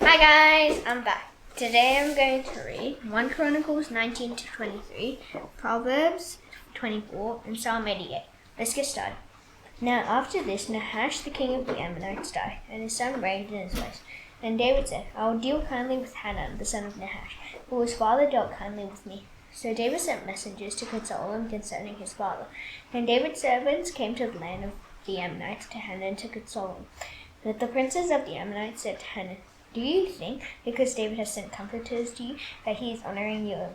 Hi guys, I'm back. Today I'm going to read 1 Chronicles 19 to 23, Proverbs 24, and Psalm 88. Let's get started. Now after this, Nahash the king of the Ammonites died, and his son reigned in his place. And David said, I will deal kindly with Hanun, the son of Nahash, for his father dealt kindly with me. So David sent messengers to console him concerning his father. And David's servants came to the land of the Ammonites to Hanun to console him. But the princes of the Ammonites said to Hanun, do you think, because David has sent comforters to you, that he is honoring your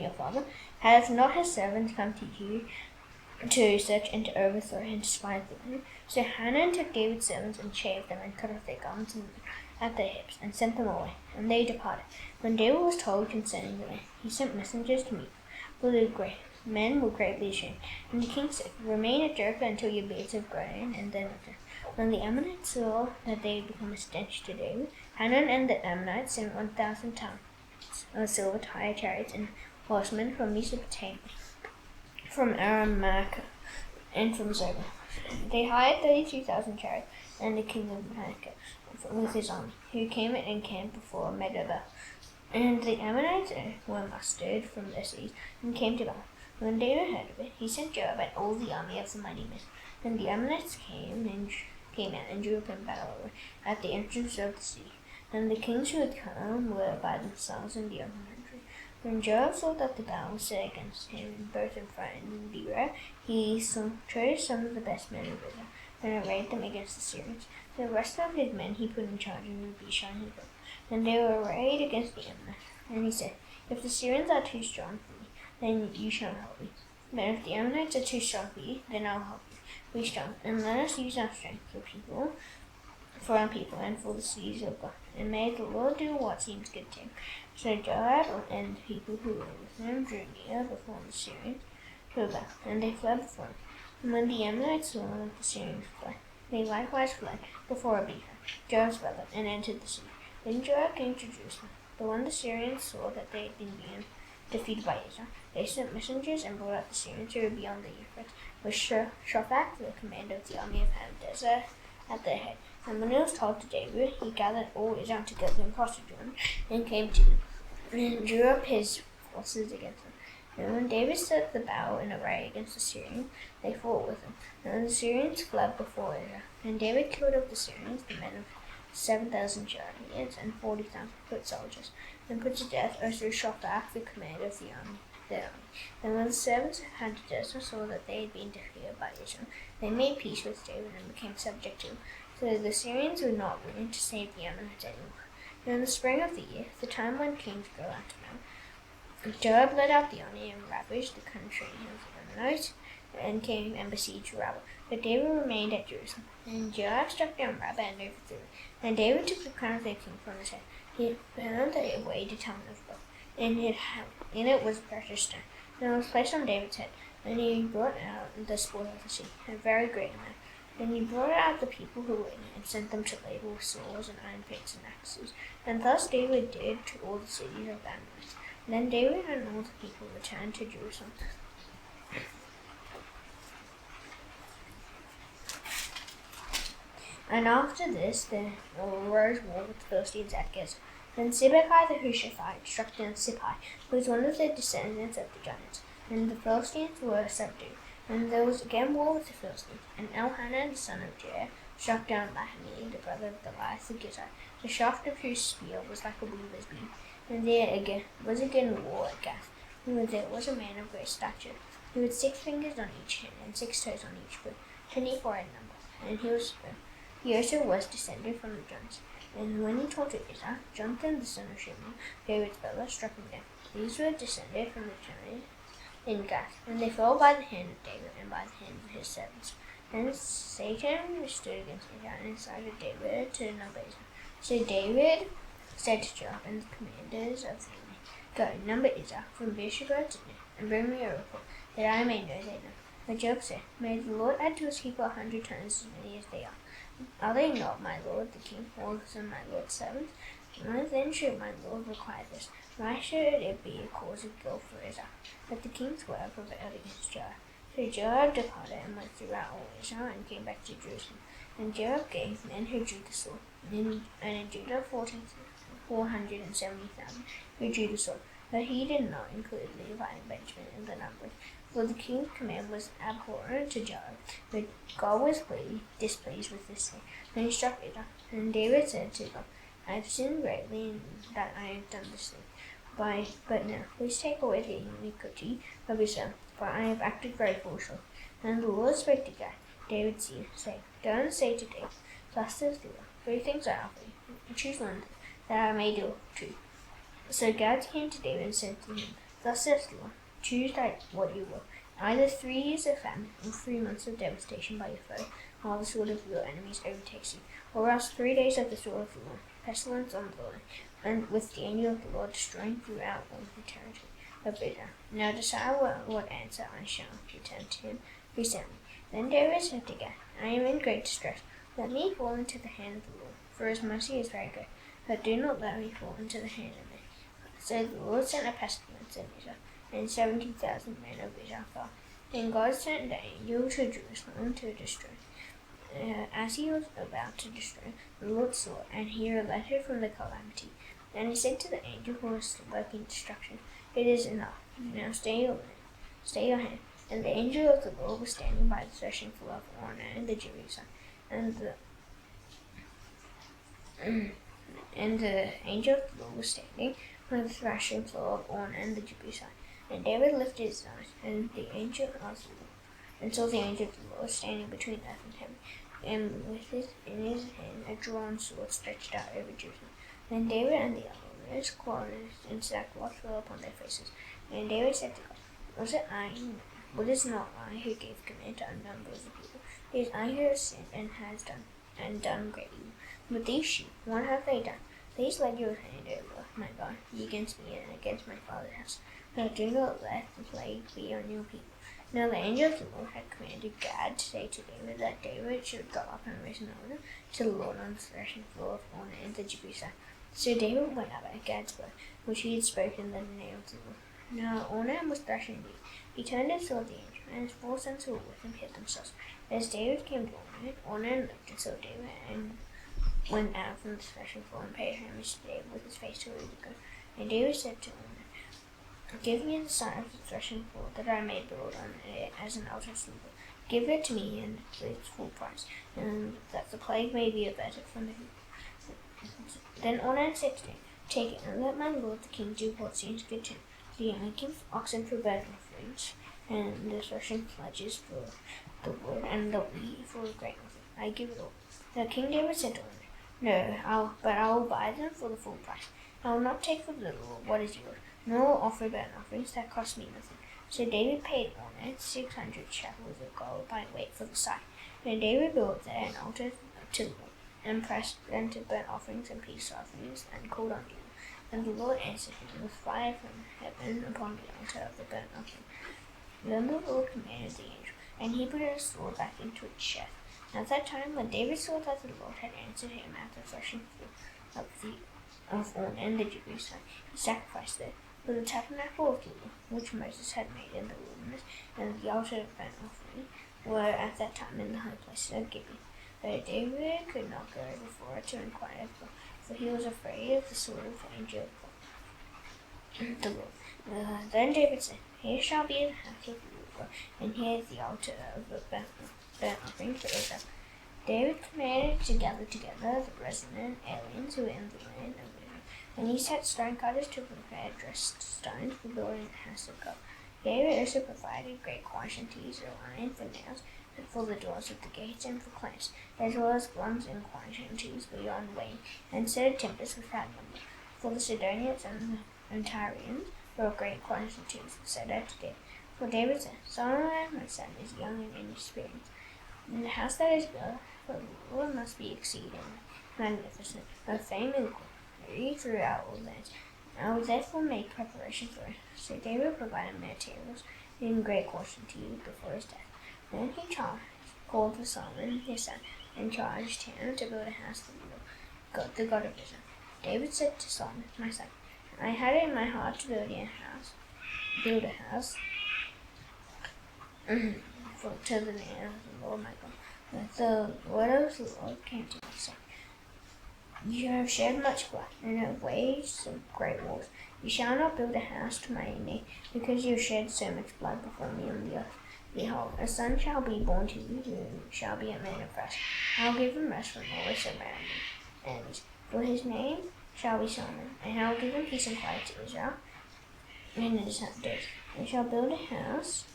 father? Has not his servants come to you to search and to overthrow and to spy the land? So Hanun took David's servants and shaved them and cut off their garments at their hips and sent them away, and they departed. When David was told concerning the land, he sent messengers to meet them, for the men were greatly ashamed. And the king said, remain at Jericho until your beards have grown, and then return. When the Ammonites saw that they had become a stench to David, Hanun and the Ammonites sent 1,000 tons of silver to hire chariots and horsemen from Mesopotamia, from Aram-Maacah, and from Zobah. They hired 32,000 chariots, and the king of Maacah with his army, who came and encamped before Medeba. And the Ammonites were mustered from their cities and came to battle. When David heard of it, he sent Joab and all the army of the mighty men. And the Ammonites came out and drew up in battle at the entrance of the city. And the kings who had come were by themselves in the open country. When Joab saw that the battle was set against him, both in front and in the rear, he chose some of the best men of Israel and arrayed them against the Syrians. The rest of his men he put in charge of Abishai his brother. And they were arrayed against the Ammonites. And he said, if the Syrians are too strong for me, then you shall help me. But if the Ammonites are too strong for you, then I'll help you. Be strong, and let us use our strength for our people, and for the cities of God. And may the Lord do what seems good to him. So Joab and the people who were with him drew near before the Syrians to a battle, and they fled before him. And when the Ammonites saw that the Syrians fled, they likewise fled before Abishai, Joab's brother, and entered the city. Then Joab came to Jerusalem. But when the Syrians saw that they had been defeated by Israel, they sent messengers and brought out the Syrians who were beyond the Euphrates, with Shaphat, the commander of the army of Hadadezer, at their head. And when it was told to David, he gathered all Israel together and crossed the Jordan, and came to them, and drew up his forces against them. And when David set the battle in array against the Syrians, they fought with them. And the Syrians fled before Israel. And David killed of the Syrians the men of 7,000 chariots and 40,000 foot soldiers, and put to death Shaphat, the commander of the army. And when the servants of Hadadezer saw that they had been defeated by Israel, they made peace with David and became subject to him. So the Syrians were not willing to save the Ammonites anymore. And in the spring of the year, the time when kings go out to battle, Joab led out the army and ravaged the country of the Ammonites and came and besieged Rabbah. But David remained at Jerusalem. And Joab struck down Rabbah and overthrew it. And David took the crown of their king from his head. He found that it weighed a ton of gold, and in it was precious stone. And it was placed on David's head. And he brought out the spoil of the sea, a very great amount. Then he brought out the people who were in it, and sent them to labor with swords and iron picks and axes. And thus David did to all the cities of the Ammonites. Then David and all the people returned to Jerusalem. And after this there arose war with the Philistines at Gaza. Then Sibbecai the Hushathite struck down Sippai, who was one of the descendants of the giants, and the Philistines were subdued. And there was again war with the Philistines, and Elhanan the son of Jair struck down Lahmi, the brother of Goliath the Gittite, the shaft of whose spear was like a weaver's beam. And there was again war at Gath, and there was a man of great stature, who had 6 fingers on each hand and 6 toes on each foot, 24 in number, and he also was descended from the giants. And when he told to Israel, Jonathan the son of Shimon, David's brother, struck him down. These were descended from the giants in Gath, and they fell by the hand of David and by the hand of his servants. Then Satan stood against Israel and incited David to number Israel. So David said to Joab and the commanders of the army, go, number Israel from Beersheba to Dan, and bring me a report, that I may know they know. But Joab said, may the Lord add to his people 100 times as many as they are. Are they not, my lord the king, also my lord's servants? Why then should my lord require this? Why should it be a cause of guilt for Israel? But the king's word prevailed against Joab. So Joab departed and went throughout all Israel and came back to Jerusalem. And Joab gave men who drew the sword, and in Judah 470,000 who drew the sword. But he did not include Levi and Benjamin in the numbers, for the king's command was abhorrent to Joab. But God was displeased with this thing, and he struck Judah. And David said to God, I have sinned greatly in that I have done this thing. But now, please take away the iniquity of Israel, for I have acted very foolishly. And the Lord spake to Gad, David's seed, saying, Go and say to David, Thus says the Lord, 3 things I offer you, and choose one that I may do to you. So Gad came to David and said to him, Thus says the Lord, choose what you will, either 3 years of famine, or 3 months of devastation by your foe, while the sword of your enemies overtakes you, or else 3 days of the sword of the Lord, pestilence on the land, and with the angel of the Lord destroying throughout all the territory of Israel. Now decide what answer I shall return to him who sent me. Then David said to Gad, I am in great distress. Let me fall into the hand of the Lord, for his mercy is very great. But do not let me fall into the hand of men. So the Lord sent a pestilence in Israel, and 70,000 men of Israel fell. And God sent the angel to Jerusalem to destroy. As he was about to destroy, the Lord saw, and he relented from the calamity. And he said to the angel who was working destruction, It is enough. Now stay your hand. And the angel of the Lord was standing by the threshing floor of Ornan and the Jebusite. And the angel of the Lord was standing by the threshing floor of Ornan and the Jebusite. And David lifted his eyes, and the angel of the Lord, and saw the angel of the Lord standing between earth and heaven, and in his hand a drawn sword stretched out over Jerusalem. Then David and the elders, clothed in sackcloth, fell upon their faces. And David said to God, Was it not I who gave command to unnumber the people? It is I who have sinned and done great evil. But these sheep, what have they done? Please let your hand, O Lord, my God, be against me and against my father's house. But do not let the plague be on your people. Now the angel of the Lord had commanded Gad to say to David that David should go up and raise an altar to the Lord on the threshing floor of Ornan and the Jebusite. So David went up at Gad's word, which he had spoken in the name of the Lord. Now Ornan was threshing wheat. He turned and saw the angel, and his 4 sons who were with him hid themselves. As David came to Ornan looked and saw David, and went out from the threshing floor and paid homage to David with his face toward the ground. And David said to Ornan, Give me the sign of the threshing floor, that I may build on it as an altar to the Lord. Give it to me and for its full price, and that the plague may be averted from the people. Then Ornan said to David, Take it, and let my lord the king do what seems good to him. See, I give oxen for burnt offerings, and the threshing sledges for the wood, and the wheat for grain offering. I give it all. Now King David said to Ornan, No, but I will buy them for the full price. I will not take from the Lord what is yours, nor offer burnt offerings that cost me nothing. So David paid Ornan 600 shekels of gold by weight for the site. And David built there an altar to the Lord, and presented burnt offerings and peace offerings, and called on David. And the Lord answered him with fire from heaven upon the altar of the burnt offering. Then the Lord commanded the angel, and he put his sword back into its sheath. At that time, when David saw that the Lord had answered him at the threshing floor of Ornan and the Jebusite, he sacrificed there. For the tabernacle of the Lord, which Moses had made in the wilderness, and the altar of burnt offering, were at that time in the high places of Gibeon. But David could not go before it to inquire of God, for he was afraid of the sword of the angel of the Lord. Then David said, Here shall be the house of the Lord, and here is the altar of the burnt offering for Israel. David commanded to gather together the resident aliens who were in the land of Israel, and he set stone cutters to prepare dressed stones for building the house of God. David also provided great quantities of iron for nails, and for the doors of the gates and for clamps, as well as guns and quantities beyond weight, and set timbers without number. For the Sidonians and the Tyrians were great quantities set out to David. For David said, Solomon, my son, is young and inexperienced, and the house that is built for the Lord must be exceeding magnificent, of fame and glory throughout all lands. I will therefore make preparation for it. So David provided materials in great quantity before his death. Then he called for Solomon his son, and charged him to build a house to the God of Israel. David said to Solomon, my son, I had it in my heart to build a house to the name of the Lord my God. The word of the Lord came to me, saying, You have shed much blood, and have waged some great wars. You shall not build a house to my name, because you have shed so much blood before me on the earth. Behold, a son shall be born to you, who shall be a man of rest. I will give him rest from all his surrounding enemies. For his name shall be Solomon, and I will give him peace and quiet to Israel, and his days. He shall build a house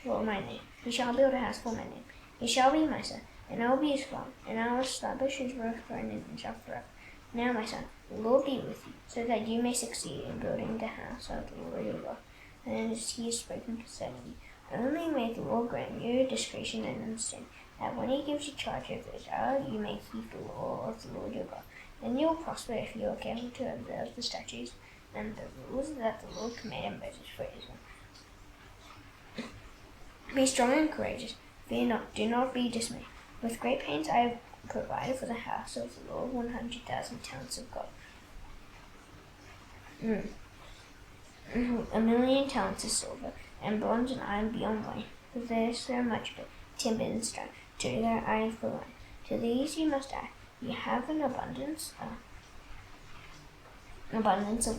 for my name. He shall build a house for my name. He shall be my son, and I will be his father, and I will establish his throne in Israel forever. Now, my son, the Lord be with you, so that you may succeed in building the house of the Lord your God, and as he has spoken concerning you. Only may the Lord grant you discretion and understanding, that when he gives you charge over Israel, you may keep the law of the Lord your God. Then you will prosper if you are careful to observe the statutes and the rules that the Lord commanded Moses for Israel. Be strong and courageous. Fear not, do not be dismayed. With great pains I have provided for the house of the Lord 100,000 talents of gold. 1,000,000 talents of silver, and bronze and iron beyond weight. For there is so much of it, timber and stone, to that I have provided. To these you must add. You have an abundance of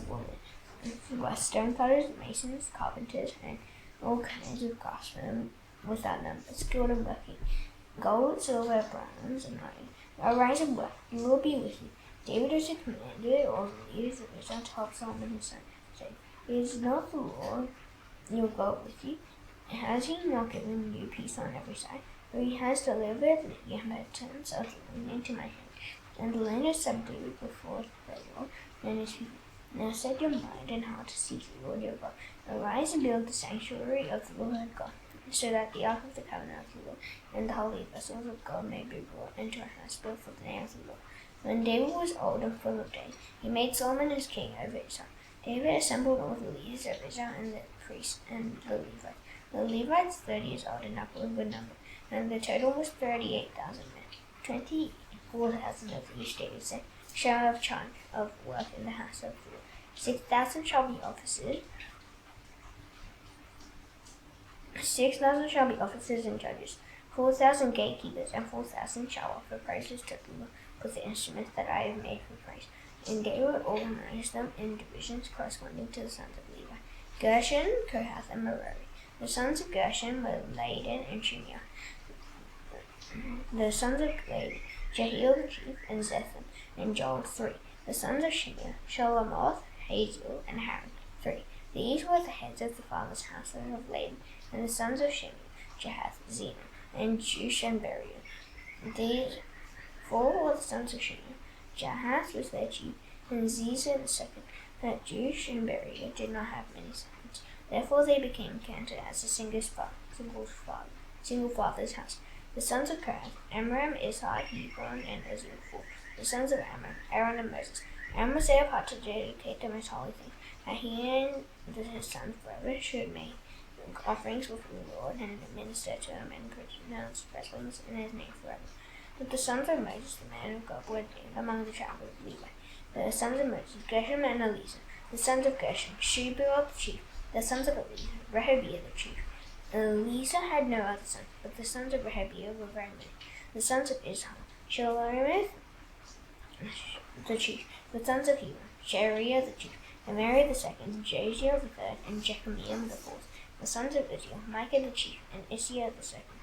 women, stone cutters, masons, carpenters, and all kinds of craftsmen without number, skilled in working gold, silver, bronze, and iron. Arise and work, and will be with you. David is a commander of the leaders of Israel to help Solomon his son, saying, Is not the Lord your God with you? Has he not given you peace on every side? For he has delivered the inhabitants of the land into my hand, and the land is subdued before the Lord and his people. Now set your mind and heart to seek the Lord your God. Arise and build the sanctuary of the Lord God, so that the ark of the covenant of the Lord and the holy vessels of God may be brought into a house built for the name of the Lord. When David was old and full of days, he made Solomon his king over Israel. David assembled all the leaders of Israel and the priests and the Levites. The Levites, 30 years old and upward, were numbered, and the total was 38,000 men. 24,000 of each David said shall have charge of work in the house of the Lord. 6,000 shall be officers. 6,000 shall be officers and judges. 4,000 gatekeepers, and 4,000 shall offer praises to the Lord with the instruments that I have made for praise. And David organized them in divisions corresponding to the sons of Levi: Gershon, Kohath, and Merari. The sons of Gershon were Ladan and Shimei. The sons of Ladan, Jehiel the chief, and Zetham, and Joel 3. The sons of Shimei, Shelomoth, Haziel, and Haran 3. These were the heads of the father's house of Ladan. And the sons of Shimei, Jahath, Zena, and Jush and Beriah. These 4 were the sons of Shimei. Jahath was their chief, and Ziza the second. But Jush and Beriah did not have many sons. Therefore they became counted as a single father's house. The sons of Kohath, Amram, Izhar, Hebron, and Uzziel 4. The sons of Amram, Aaron, and Moses. Aaron was set apart to dedicate the most holy things, that he and his sons forever should make offerings before the Lord, and minister to him, and pronounce blessings in his name forever. But the sons of Moses, the man of God, were named among the tribe of Levi. The sons of Moses, Gershom and Eleazar. The sons of Gershom, Shebuel the chief. The sons of Eleazar, Rehabiah the chief. Eleazar had no other son, but the sons of Rehabiah were very many. The sons of Izhar, Shelomith the chief. The sons of Hebron, Sheariah the chief, Amari the second, Jaziel the third, and Jechamiah the fourth. The sons of Uzziel, Micah the chief, and Issaiah the second.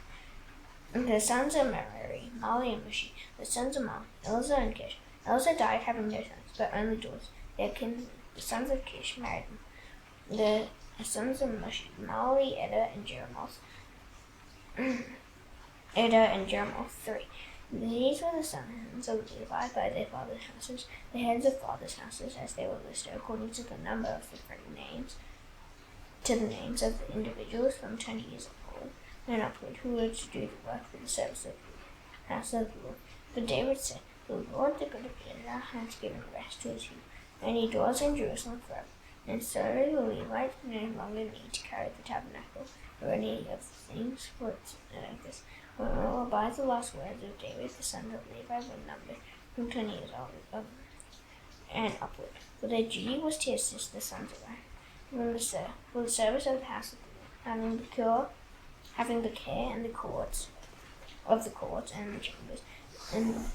The sons of Merari, Mali and Mushi. The sons of Mali, Elza and Kish. Elza died having no sons, but only daughters. The sons of Kish married them. The sons of Mushi, Mali, Eda, and Jeremoth. 3. These were the sons of Levi by their fathers' houses, the heads of fathers' houses, as they were listed according to the number of the names, to the names of the individuals from 20 years old and upward, who were to do the work for the service of the house of the Lord. But David said, The Lord, the God of Israel, has given rest to his people, and he dwells in Jerusalem forever. And so the Levites no longer need to carry the tabernacle or any of the things for its edifice. Well, by the last words of David, the sons of Levi were numbered from 20 years old and upward, for their duty was to assist the sons of Aaron for the service of the house of the Lord, having the care and the courts of the courts and the chambers, and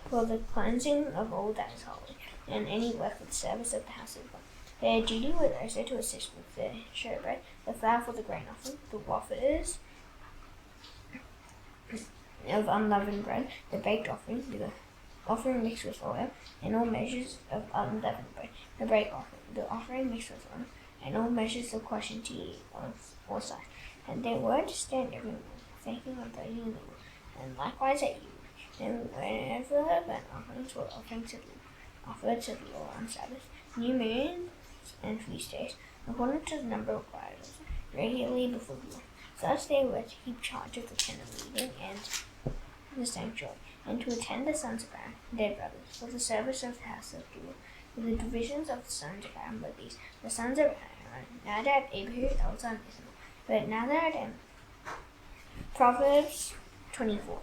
for the cleansing of all that is holy, and any work for the service of the house of God. Their duty was also to assist with the showbread, the flour for the grain offering, the wafers of unleavened bread, the baked offering, the offering mixed with oil, and all measures of unleavened bread, the bread offering, the offering mixed with oil, and all measures of quashing tea of all size. And they were to stand every morning, thanking and praising the Lord, and likewise at evening. And whenever burnt offerings were offered to the Lord on Sabbath, new moons, and feast days, according to the number of idols, regularly before the Lord. Thus they were to keep charge of the tent of meeting and the sanctuary, and to attend the sons of Aaron, their brothers, for the service of the house of the Lord. For the divisions of the sons of Aaron were these: the sons of Aaron, Nadab, Abihu, Elzah, and Ithamar. But Nadab and Proverbs 24.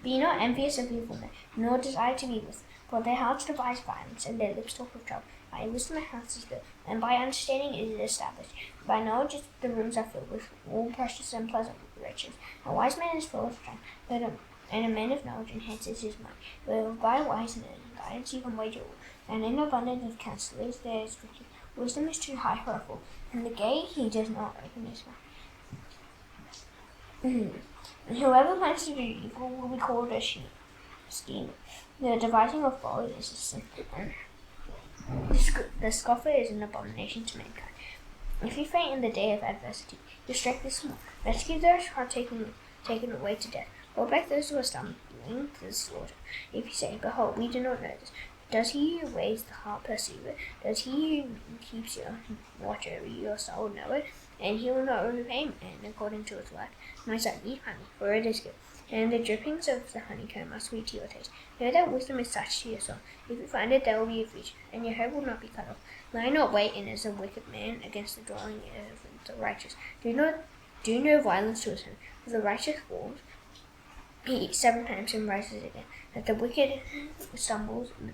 Be not envious of evil men, nor desire to be with them, for their hearts devise violence, and their lips talk of trouble. By wisdom the house is built, and by understanding it is established. By knowledge the rooms are filled with all precious and pleasant riches. A wise man is full of strength, and a man of knowledge enhances his mind. But by wise men guidance you can wage war, and in abundance of counselors there is riches. Wisdom is too high for a fool, and the gay he does not open his mouth. And whoever plans to do evil will be called a schemer. The devising of folly is a sin, and the scoffer is an abomination to mankind. If you faint in the day of adversity, you strike the small. Rescue those who are taken away to death. Hold back those who are stumbling to the slaughter. If you say, Behold, we do not know this, does he who weighs the heart perceive it? Does he who keeps your watch over your soul know it? And he will not repay man according to his work. My son, eat honey, for it is good, and the drippings of the honeycomb are sweet to your taste. Know that wisdom is such to your soul. If you find it, there will be a future, and your hope will not be cut off. Lie not wait in as a wicked man against the dwelling of the righteous. Do no violence to his home, for the righteous falls. He eats 7 times and rises again. That the wicked stumbles in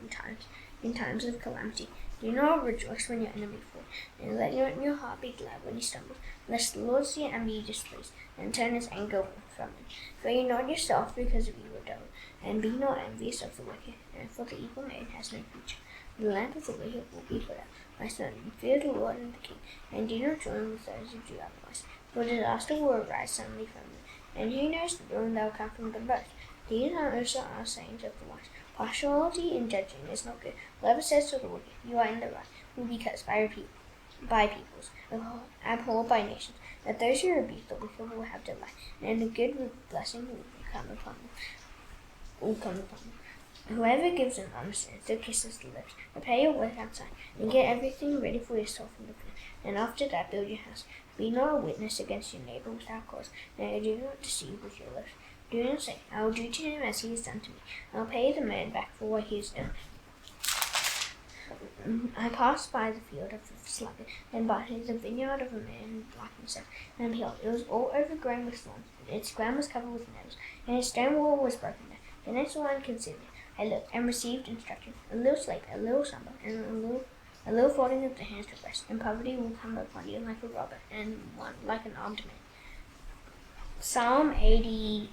times of calamity. Do not rejoice when your enemy falls, and let your heart be glad when he stumbles, lest the Lord see it and be displeased, and turn his anger from him. Fear not yourself because of evil doers, and be not envious of the wicked, and for the evil man has no future. The land of the wicked will be put out. My son, fear the Lord and the king, and do not join with those who do otherwise, for disaster will arise suddenly from them, and who knows the ruin that will come from them both. These are also our sayings of the wise. Partiality in judging is not good. Whoever says to the wicked, you are in the right, will be cursed by peoples, abhorred by nations. But those who rebuke the wicked will have delight, and the good with blessing will come upon them. Whoever gives an honest answer kisses the lips. Prepare your work outside, and get everything ready for yourself in the field. And after that, build your house. Be not a witness against your neighbor without cause, and do not deceive with your lips. Do not say, I will do to him as he has done to me. I will pay the man back for what he has done. I passed by the field of the sluggard, and by the vineyard of a man like himself. And behold, it was all overgrown with thorns, and its ground was covered with nettles, and its stone wall was broken down. The next one considered. I looked and received instruction. A little sleep, a little slumber, and a little folding of the hands to rest, and poverty will come upon you like a robber, and one like an armed man. Psalm 88.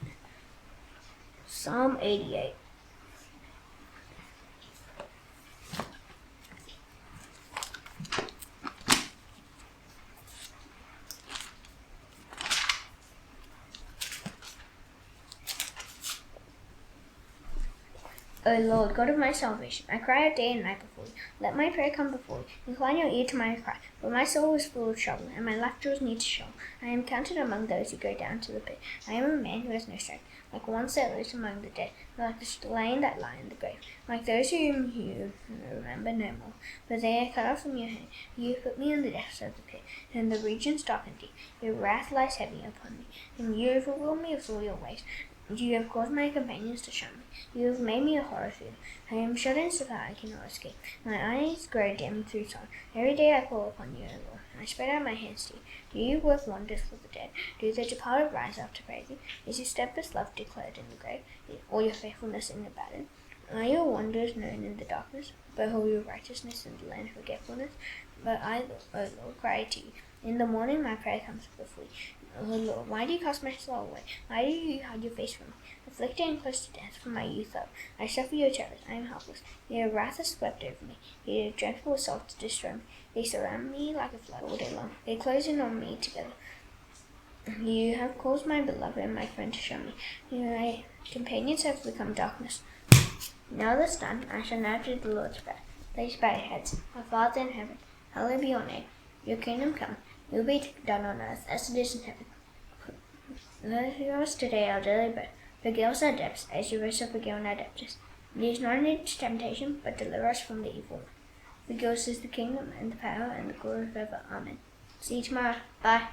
O Lord, God of my salvation, I cry out day and night before you. Let my prayer come before you. Incline your ear to my cry, for my soul is full of trouble, and my life draws near to Sheol. I am counted among those who go down to the pit. I am a man who has no strength, like one set loose among the dead, like the slain that lie in the grave, like those whom you remember no more. For they are cut off from your hand. You put me in the depths of the pit, and the regions dark and deep. Your wrath lies heavy upon me, and you overwhelm me with all your ways. You have caused my companions to shun me. You have made me a horror food. I am shut in so that I cannot escape. My eyes grow dim through sorrow. Every day I call upon you, O Lord. I spread out my hands to you. Do you work wonders for the dead? Do the departed rise up to praise you? Is your steadfast love declared in the grave, or your faithfulness in the battle? Are your wonders known in the darkness? Behold your righteousness in the land of forgetfulness. But I, O Lord, cry to you. In the morning my prayer comes before you. O Lord, why do you cast my soul away? Why do you hide your face from me? Afflicted and close to death from my youth up, I suffer your terrors. I am helpless. Your wrath has swept over me. Your dreadful assault to destroy me. They surround me like a flood all day long. They close in on me together. You have caused my beloved and my friend to shun me. My companions have become darkness. Now that's done, I shall now do the Lord's prayer. Please bow your heads. Our Father in heaven, hallowed be your name. Your kingdom come. Your will be done on earth as it is in heaven. Give us today our daily bread. Forgive us our debts, as you also forgive our debtors. Lead us not into temptation, but deliver us from the evil one. For yours is the kingdom, and the power, and the glory forever. Amen. See you tomorrow. Bye.